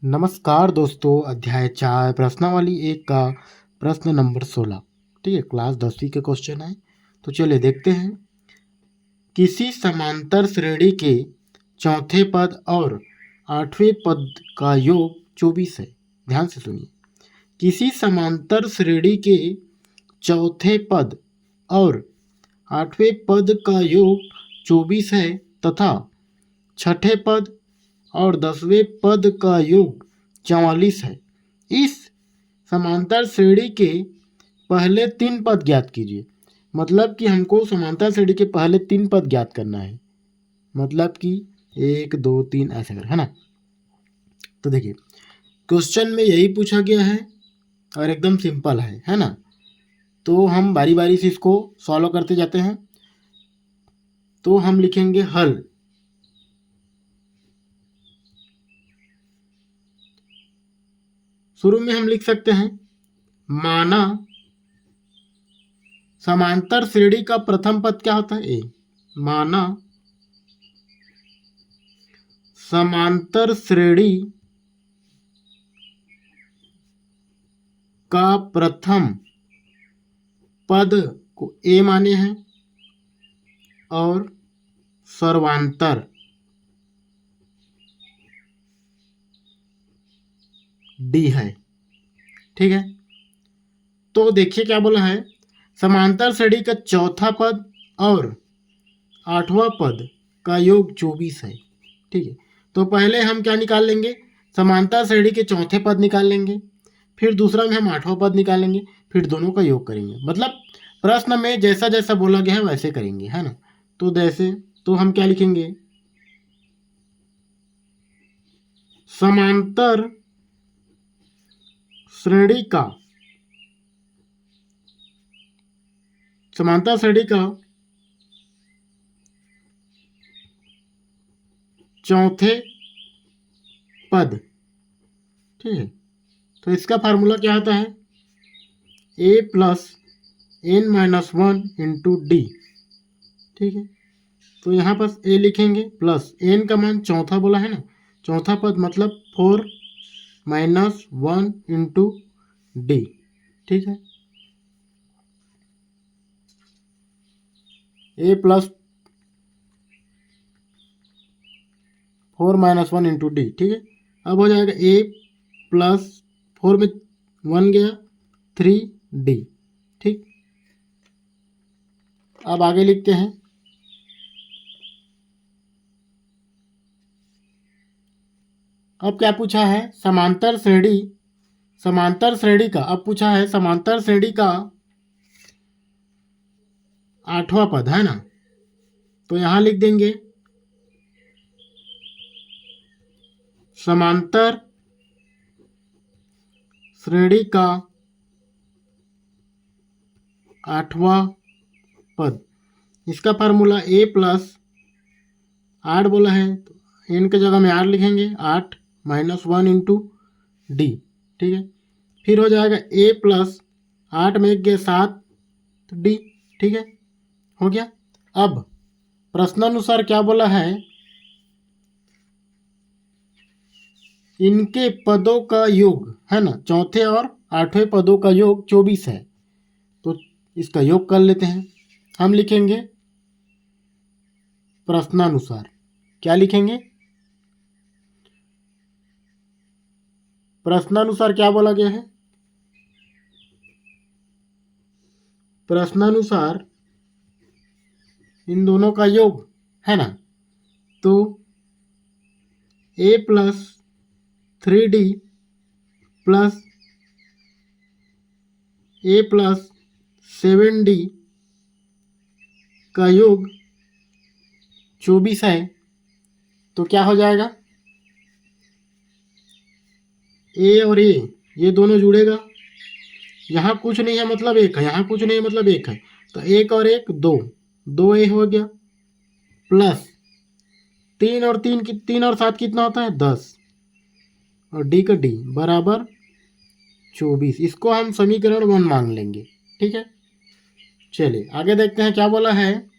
नमस्कार दोस्तों, अध्याय 4 प्रश्नावली 1 का प्रश्न नंबर 16। ठीक है, क्लास 10वीं के क्वेश्चन है। तो चलिए देखते हैं। किसी समांतर श्रेणी के चौथे पद और आठवें पद का योग 24 है। ध्यान से सुनिए। किसी समांतर श्रेणी के चौथे पद और आठवें पद का योग 24 है तथा छठे पद और 10वें पद का योग 44 है। इस समांतर श्रेणी के पहले 3 पद ज्ञात कीजिए। मतलब कि हमको समांतर श्रेणी के पहले 3 पद ज्ञात करना है। मतलब कि 1 2 3 ऐसे कर, है ना। तो देखिए, क्वेश्चन में यही पूछा गया है और एकदम सिंपल है ना। तो हम बारी बारी से इसको सॉल्व करते जाते हैं। तो हम लिखेंगे हल। शुरू में हम लिख सकते हैं, माना समांतर श्रेणी का प्रथम पद क्या होता है? ए। माना समांतर श्रेणी का प्रथम पद को ए माने हैं और सर्वांतर डी है। ठीक है, तो देखिए क्या बोला है। समांतर श्रेणी का चौथा पद और आठवां पद का योग 24 है। ठीक है, तो पहले हम क्या निकाल लेंगे? समांतर श्रेणी के चौथे पद निकाल लेंगे, फिर दूसरा में हम आठवां पद निकालेंगे, फिर दोनों का योग करेंगे। मतलब प्रश्न में जैसा जैसा बोला गया है वैसे करेंगे, है ना। तो जैसे तो हम क्या लिखेंगे? समांतर श्रेणी का चौथे पद। ठीक है, तो इसका फार्मूला क्या होता है? A plus N minus 1 into D. ठीक है, तो यहाँ पर ए लिखेंगे प्लस एन का मान चौथा बोला है ना, चौथा पद मतलब 4 माइनस 1 इंटू डी। ठीक है, A plus 4 minus 1 into D. ठीक है, अब हो जाएगा ए प्लस 4 में 1 गया 3d। ठीक, अब आगे लिखते हैं। अब क्या पूछा है? समांतर श्रेणी का अब पूछा है समांतर श्रेणी का आठवां पद, है ना। तो यहां लिख देंगे समांतर श्रेणी का आठवां पद। इसका फार्मूला ए प्लस 8 बोला है तो एन के जगह में 8 लिखेंगे, 8 माइनस 1 इंटू डी। ठीक है, फिर हो जाएगा ए प्लस 8 में 1 गया 7 डी। ठीक है, हो गया। अब प्रश्नानुसार क्या बोला है? इनके पदों का योग, है ना, चौथे और आठवें पदों का योग 24 है। तो इसका योग कर लेते हैं। हम लिखेंगे प्रश्नानुसार। क्या लिखेंगे? प्रश्नानुसार क्या बोला गया है? प्रश्नानुसार इन दोनों का योग, है ना। तो ए प्लस 3d प्लस ए प्लस 7d का योग 24 है। तो क्या हो जाएगा? ए और ए ये दोनों जुड़ेगा। यहाँ कुछ नहीं है मतलब एक है, यहाँ कुछ नहीं है मतलब एक है। तो एक और एक 2, 2a हो गया प्लस 3 और 3 और 7 कितना होता है? 10 और डी का डी बराबर 24। इसको हम समीकरण 1 मान लेंगे। ठीक है, चलिए आगे देखते हैं क्या बोला है।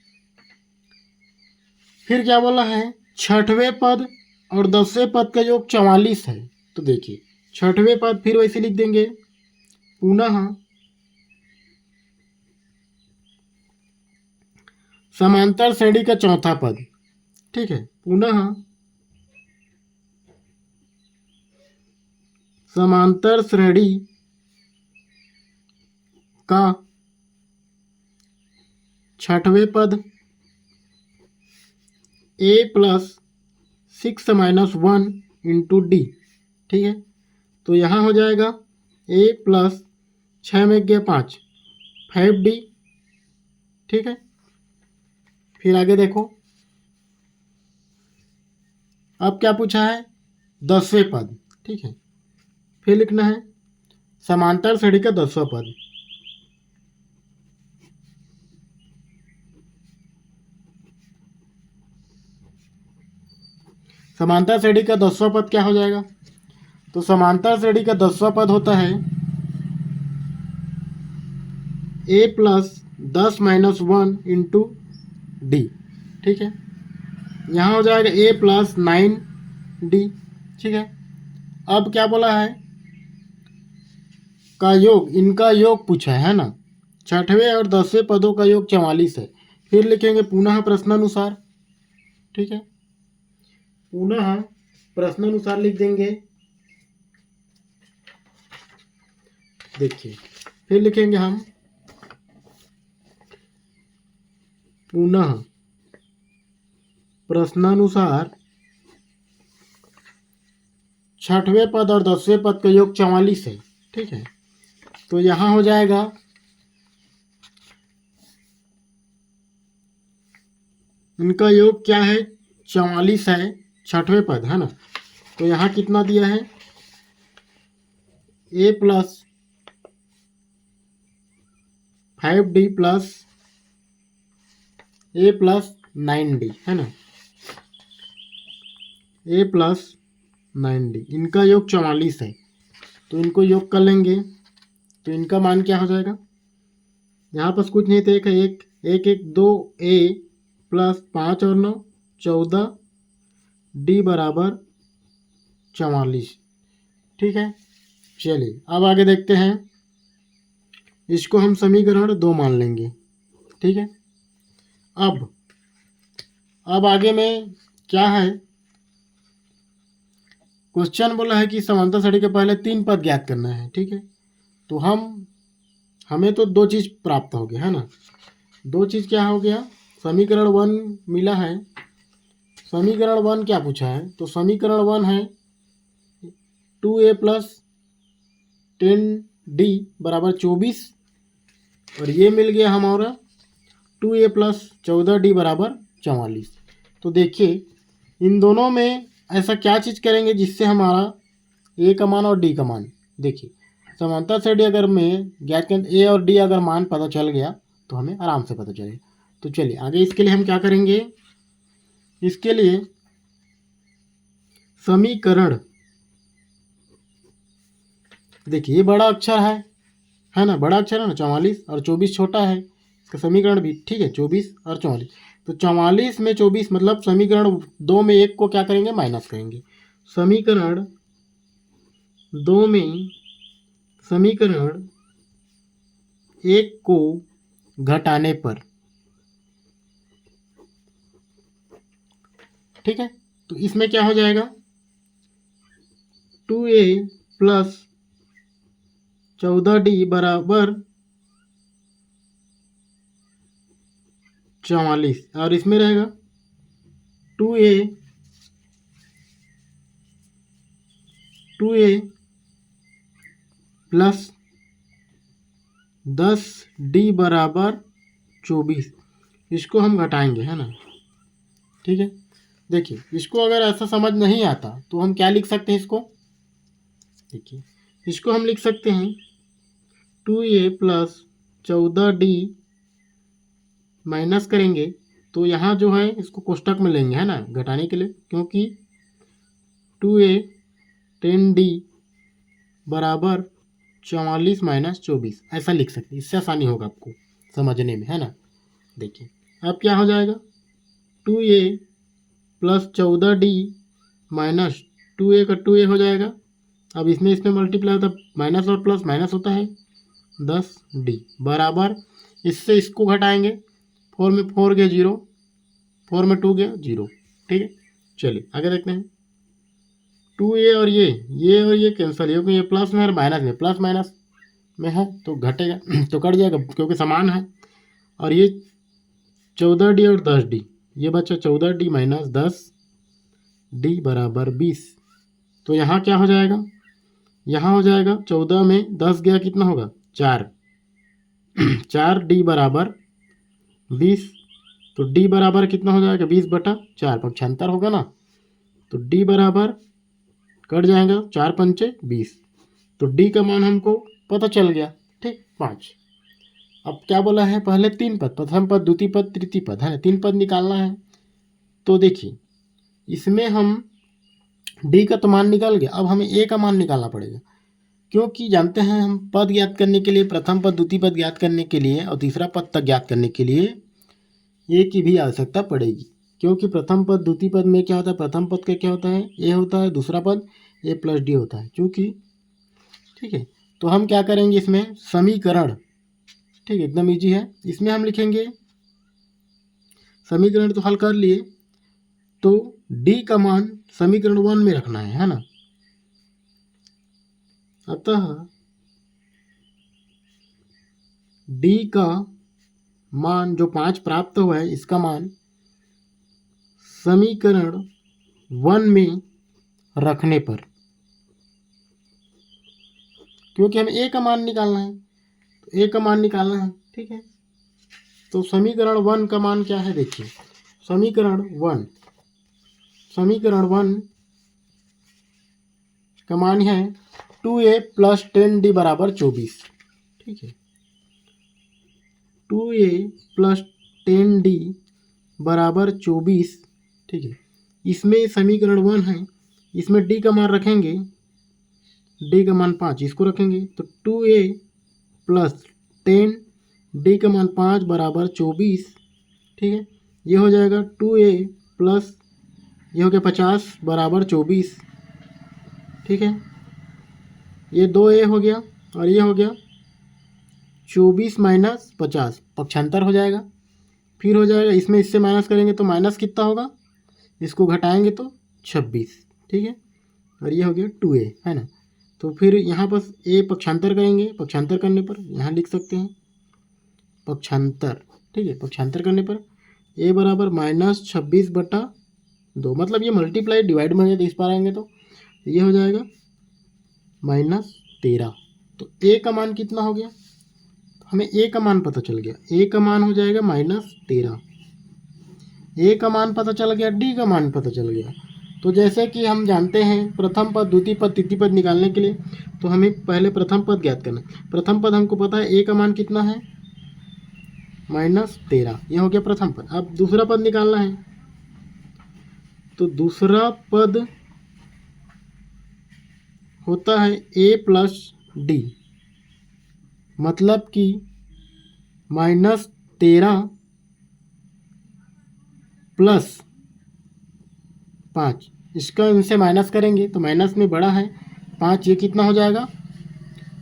फिर क्या बोला है? छठवें पद और 10वें पद का योग 44 है। तो देखिए छठवें पद फिर वैसे लिख देंगे, पुनः समांतर श्रेणी का चौथा पद, ठीक है, पुनः समांतर श्रेणी का छठवें पद a प्लस 6 - 1 इंटू डी, ठीक है। तो यहाँ हो जाएगा a प्लस 6 में गया 5, 5d, ठीक है। फिर आगे देखो, अब क्या पूछा है, 10वें पद, ठीक है। फिर लिखना है समांतर श्रेणी का 10वां पद, समांतर श्रेणी का 10वां पद क्या हो जाएगा, तो समांतर श्रेणी का 10वां पद होता है a प्लस 10 - 1 इंटू डी, ठीक है। यहाँ हो जाएगा a प्लस 9d, ठीक है। अब क्या बोला है, का योग, इनका योग पूछा है ना, छठवें और 10वें पदों का योग 44 है। फिर लिखेंगे पुनः प्रश्नानुसार, ठीक है, पुनः प्रश्नानुसार लिख देंगे। देखिए फिर लिखेंगे हम पुनः प्रश्नानुसार छठवें पद और 10वें पद का योग 44 है, ठीक है। तो यहाँ हो जाएगा इनका योग क्या है, 44 है, छठवें पद है ना। तो यहाँ कितना दिया है, a plus 5d plus a plus 9d, है ना, a प्लस 9d, इनका योग 44 है। तो इनको योग कर लेंगे तो इनका मान क्या हो जाएगा, यहाँ पास कुछ नहीं थे, एक है, एक एक एक 2a प्लस 5 और 9 14 d बराबर 44, ठीक है। चलिए अब आगे देखते हैं, इसको हम समीकरण 2 मान लेंगे, ठीक है। अब आगे में क्या है, क्वेश्चन बोला है कि समांतर श्रेणी के पहले 3 पद ज्ञात करना है, ठीक है। तो हमें तो 2 चीज़ प्राप्त हो गया है ना, 2 चीज़ क्या हो गया, समीकरण 1 मिला है। समीकरण 1 क्या पूछा है, तो समीकरण 1 है 2a प्लस 10d बराबर 24, और ये मिल गया हमारा 2a प्लस 14d बराबर 44। तो देखिए इन दोनों में ऐसा क्या चीज़ करेंगे जिससे हमारा a का मान और d का मान, देखिए समांतर श्रेणी अगर में ज्ञात कर a और d अगर मान पता चल गया तो हमें आराम से पता चलेगा। तो चलिए आगे इसके लिए हम क्या करेंगे, इसके लिए समीकरण, देखिए ये बड़ा अक्षर है ना, बड़ा अक्षर है ना 44, और 24 छोटा है, इसका समीकरण भी, ठीक है, 24 और 44। तो 44 में 24 मतलब समीकरण 2 में 1 को क्या करेंगे, माइनस करेंगे। समीकरण 2 में समीकरण 1 को घटाने पर, ठीक है, तो इसमें क्या हो जाएगा, 2a प्लस 14d बराबर 44, और इसमें रहेगा 2a प्लस 10d बराबर 24, इसको हम घटाएंगे, है ना, ठीक है। देखिए इसको अगर ऐसा समझ नहीं आता तो हम क्या लिख सकते हैं, इसको देखिए, इसको हम लिख सकते हैं 2a प्लस 14d माइनस करेंगे तो यहाँ जो है इसको कोष्टक में लेंगे, है ना, घटाने के लिए, क्योंकि 2a 10d बराबर 44 - 24 ऐसा लिख सकते हैं, इससे आसानी होगा आपको समझने में, है ना। देखिए अब क्या हो जाएगा, 2a plus 14d minus 2a का 2a हो जाएगा, अब इसमें इसमें मल्टीप्लाई होता है, माइनस और प्लस माइनस होता है 10D बराबर, इससे इसको घटाएंगे, 4 में 4 गया 0, 4 में 2 गया 0। ठीक है, चलिए आगे देखते हैं। 2A और ये कैंसिल, क्योंकि ये प्लस में है माइनस में, प्लस माइनस में है तो घटेगा तो कट जाएगा क्योंकि समान है। और ये 14D और 10D, ये बचा 14D माइनस 10D बराबर 20। तो यहाँ क्या हो जाएगा, यहाँ हो जाएगा 14 में 10 गया कितना होगा 4, 4D बराबर 20। तो D बराबर कितना हो जाएगा 20/4, पक्षांतर होगा ना, तो D बराबर कट जाएगा 4 पंचे 20। तो D का मान हमको पता चल गया। ठीक, 5। अब क्या बोला है, पहले 3 पद, प्रथम पद द्वितीय पद तृतीय पद है, 3 पद निकालना है। तो देखिए इसमें हम D का तो मान निकाल गया, अब हमें A का मान निकालना पड़ेगा, क्योंकि जानते हैं हम पद ज्ञात करने के लिए, प्रथम पद द्वितीय पद ज्ञात करने के लिए और तीसरा पद तक ज्ञात करने के लिए ए की भी आवश्यकता पड़ेगी। क्योंकि प्रथम पद द्वितीय पद में क्या होता है, प्रथम पद का क्या होता है ए होता है, दूसरा पद A प्लस D होता है चूँकि। ठीक है, तो हम क्या करेंगे इसमें समीकरण, ठीक है एकदम ईजी है, इसमें हम लिखेंगे समीकरण तो हल कर लिए, तो D का मान समीकरण 1 में रखना है ना। अतः D का मान जो 5 प्राप्त हुआ है, इसका मान समीकरण 1 में रखने पर, क्योंकि हमें A का मान निकालना है, तो A का मान निकालना है। ठीक है, तो समीकरण 1 का मान क्या है, देखिए समीकरण 1 का मान है 2A प्लस 10D बराबर 24। ठीक है, 2A प्लस 10D बराबर 24। ठीक है, इसमें समीकरण 1 है, इसमें D का मान रखेंगे, D का मान 5, इसको रखेंगे तो 2A प्लस 10D का मान 5 बराबर 24। ठीक है, ये हो जाएगा 2A प्लस ये हो गया 50 बराबर 24। ठीक है, ये 2A हो गया और ये हो गया 24 माइनस 50, पक्षांतर हो जाएगा। फिर हो जाएगा इसमें इससे माइनस करेंगे तो माइनस कितना होगा, इसको घटाएंगे तो 26। ठीक है, और ये हो गया 2A है ना। तो फिर यहाँ पर A पक्षांतर करेंगे, पक्षांतर करने पर यहाँ लिख सकते हैं पक्षांतर। ठीक है, पक्षांतर करने पर A बराबर -26/2, मतलब ये मल्टीप्लाई डिवाइड में हो जाए तो इस पार आएंगे तो ये हो जाएगा -13। तो A का मान कितना हो गया, हमें A का मान पता चल गया, A का मान हो जाएगा -13। A का मान पता चल गया, D का मान पता चल गया। तो जैसे कि हम जानते हैं प्रथम पद द्वितीय पद तृतीय पद निकालने के लिए तो हमें पहले प्रथम पद ज्ञात करना है। प्रथम पद हमको पता है A का मान कितना है -13, ये हो गया प्रथम पद। अब दूसरा पद निकालना है, तो दूसरा पद होता है A प्लस D, मतलब कि -13 प्लस 5, इसका इनसे माइनस करेंगे तो माइनस में बड़ा है 5, ये कितना हो जाएगा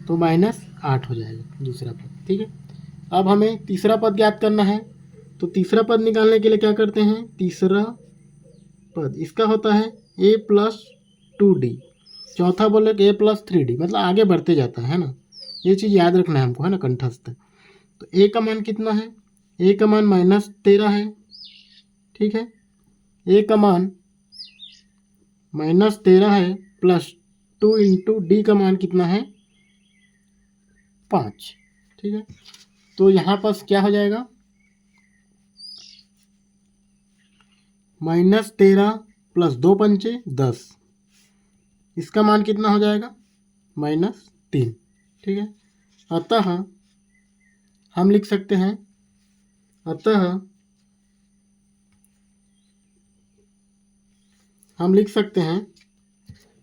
तो -8 हो जाएगा दूसरा पद। ठीक है, अब हमें तीसरा पद ज्ञात करना है, तो तीसरा पद निकालने के लिए क्या करते हैं, तीसरा पद इसका होता है A प्लस 2D, चौथा बोले कि A प्लस 3D, मतलब आगे बढ़ते जाता है ना, ये चीज़ याद रखना है हमको है ना कंठस्थ। तो A का मान कितना है, A का मान -13 है। ठीक है, A का मान -13 है प्लस 2 इंटू D का मान कितना है 5। ठीक है, तो यहाँ पास क्या हो जाएगा -13 प्लस 2 पंचे 10, इसका मान कितना हो जाएगा -3। ठीक है, अतः हम लिख सकते हैं,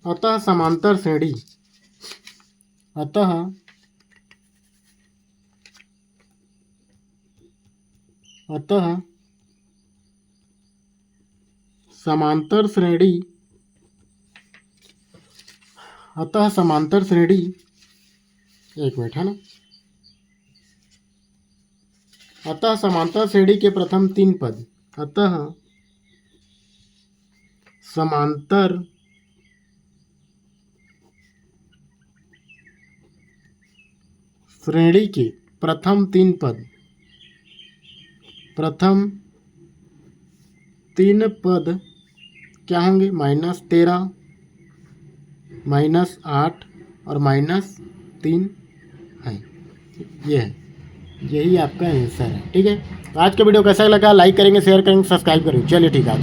अतः समांतर श्रेणी, समांतर श्रेणी अतः समांतर श्रेणी, एक मिनट है ना, अतः समांतर श्रेणी के प्रथम 3 पद, अतः समांतर श्रेणी के प्रथम 3 पद, प्रथम 3 पद क्या होंगे? -13, -8 और -3 है। ये है, यही आपका आंसर है। ठीक है, तो आज का वीडियो कैसा लगा? लाइक करेंगे, शेयर करेंगे, सब्सक्राइब करेंगे। चलिए ठीक है।